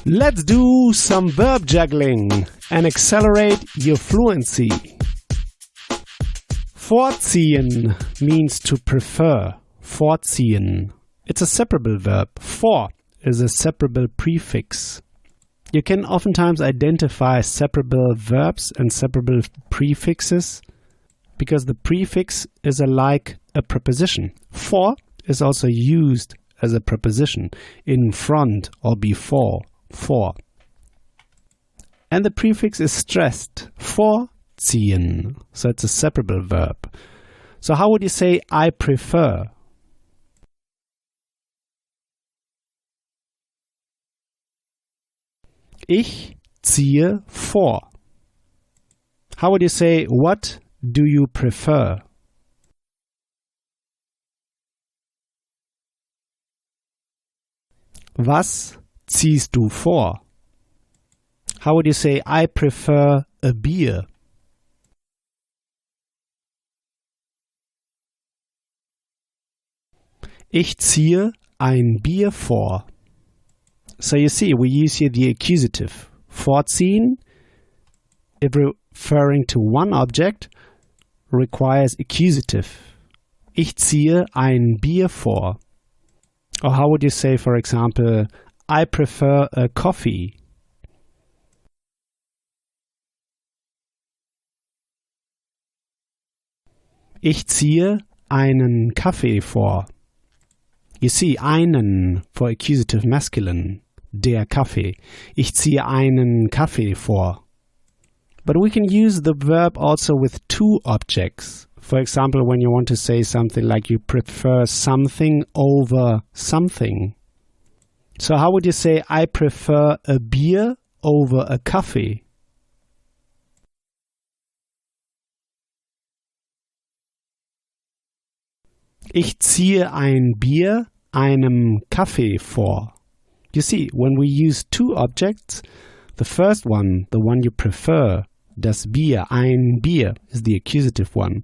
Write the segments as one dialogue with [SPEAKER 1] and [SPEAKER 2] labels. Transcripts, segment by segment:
[SPEAKER 1] Let's do some verb juggling and accelerate your fluency. Vorziehen means to prefer. Vorziehen. It's a separable verb. Vor is a separable prefix. You can oftentimes identify separable verbs and separable prefixes because the prefix is like a preposition. For is also used as a preposition in front or before. For. And the prefix is stressed. Vorziehen. So it's a separable verb. So how would you say I prefer? Ich ziehe vor. How would you say what do you prefer? Was ziehst du vor? How would you say I prefer a beer? Ich ziehe ein Bier vor. So you see, we use here the accusative. Vorziehen, if referring to one object, requires accusative. Ich ziehe ein Bier vor. Or how would you say, for example, I prefer a coffee? Ich ziehe einen Kaffee vor. You see, einen for accusative masculine. Der Kaffee. Ich ziehe einen Kaffee vor. But we can use the verb also with two objects. For example, when you want to say something like you prefer something over something. So how would you say I prefer a beer over a coffee? Ich ziehe ein Bier einem Kaffee vor. You see, when we use two objects, the first one, the one you prefer, das Bier, ein Bier, is the accusative one.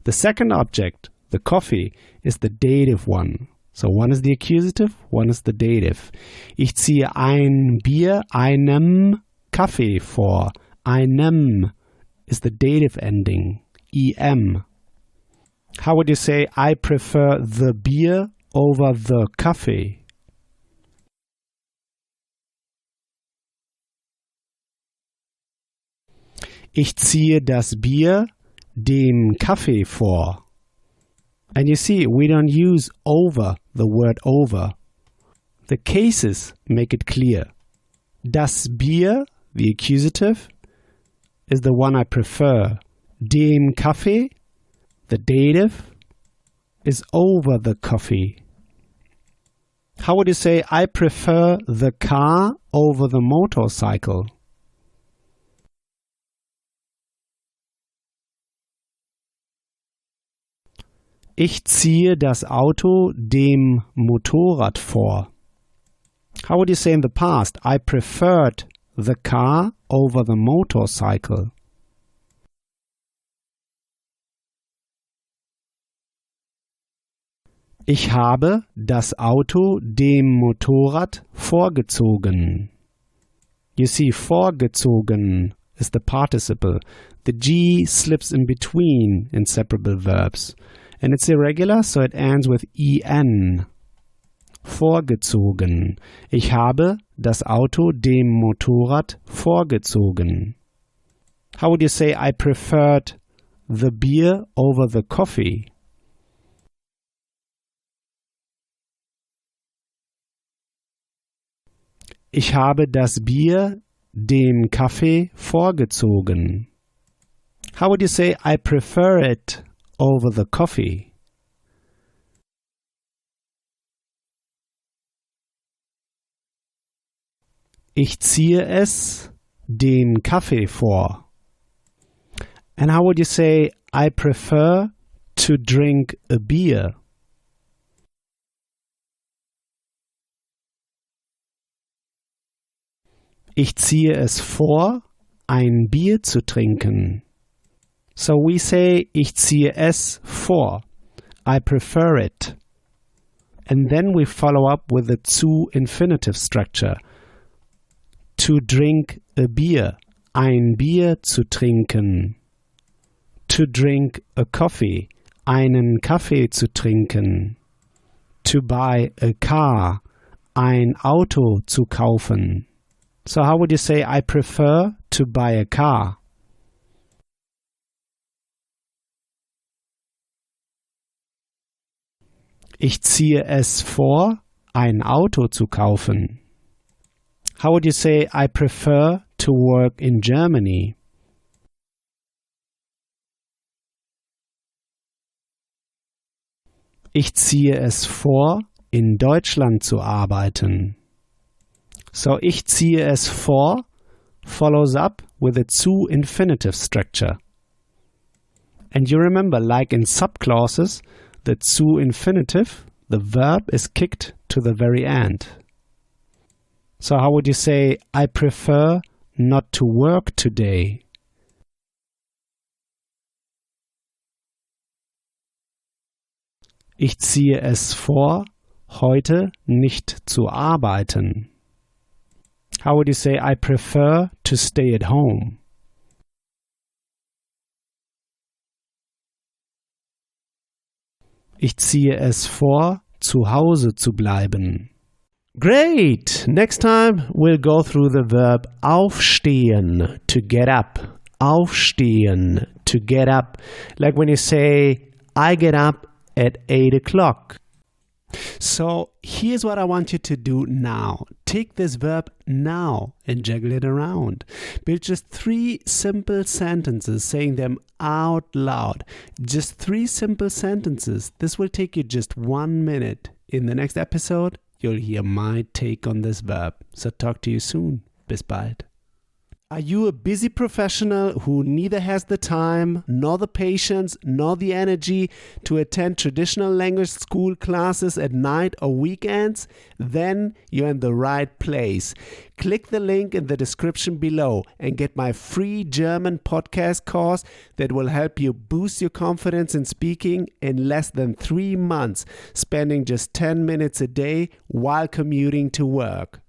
[SPEAKER 1] The second object, the coffee, is the dative one. So one is the accusative, one is the dative. Ich ziehe ein Bier einem Kaffee vor. Einem is the dative ending, em. How would you say I prefer the beer over the coffee? Ich ziehe das Bier dem Kaffee vor. And you see, we don't use over, the word over. The cases make it clear. Das Bier, the accusative, is the one I prefer. Dem Kaffee, the dative, is over the coffee. How would you say I prefer the car over the motorcycle? Ich ziehe das Auto dem Motorrad vor. How would you say in the past, I preferred the car over the motorcycle? Ich habe das Auto dem Motorrad vorgezogen. You see, vorgezogen is the participle. The G slips in between inseparable verbs. And it's irregular, so it ends with en. Vorgezogen. Ich habe das Auto dem Motorrad vorgezogen. How would you say I preferred the beer over the coffee? Ich habe das Bier dem Kaffee vorgezogen. How would you say I prefer it over the coffee? Ich ziehe es den Kaffee vor. And how would you say I prefer to drink a beer? Ich ziehe es vor, ein Bier zu trinken. So we say, ich ziehe es vor. I prefer it. And then we follow up with the zu infinitive structure. To drink a beer. Ein Bier zu trinken. To drink a coffee. Einen Kaffee zu trinken. To buy a car. Ein Auto zu kaufen. So how would you say I prefer to buy a car? Ich ziehe es vor, ein Auto zu kaufen. How would you say I prefer to work in Germany? Ich ziehe es vor, in Deutschland zu arbeiten. So ich ziehe es vor follows up with a zu infinitive structure. And you remember, like in subclauses, the zu infinitive, the verb is kicked to the very end. So how would you say, I prefer not to work today? Ich ziehe es vor, heute nicht zu arbeiten. How would you say, I prefer to stay at home? Ich ziehe es vor, zu Hause zu bleiben. Great! Next time we'll go through the verb aufstehen, to get up. Aufstehen, to get up. Like when you say, I get up at 8 o'clock. So here's what I want you to do now. Take this verb now and juggle it around. Build just 3 simple sentences, saying them out loud. Just 3 simple sentences. This will take you just 1 minute. In the next episode, you'll hear my take on this verb. So talk to you soon. Bis bald. Are you a busy professional who neither has the time, nor the patience, nor the energy to attend traditional language school classes at night or weekends? Then you're in the right place. Click the link in the description below and get my free German podcast course that will help you boost your confidence in speaking in less than 3 months, spending just 10 minutes a day while commuting to work.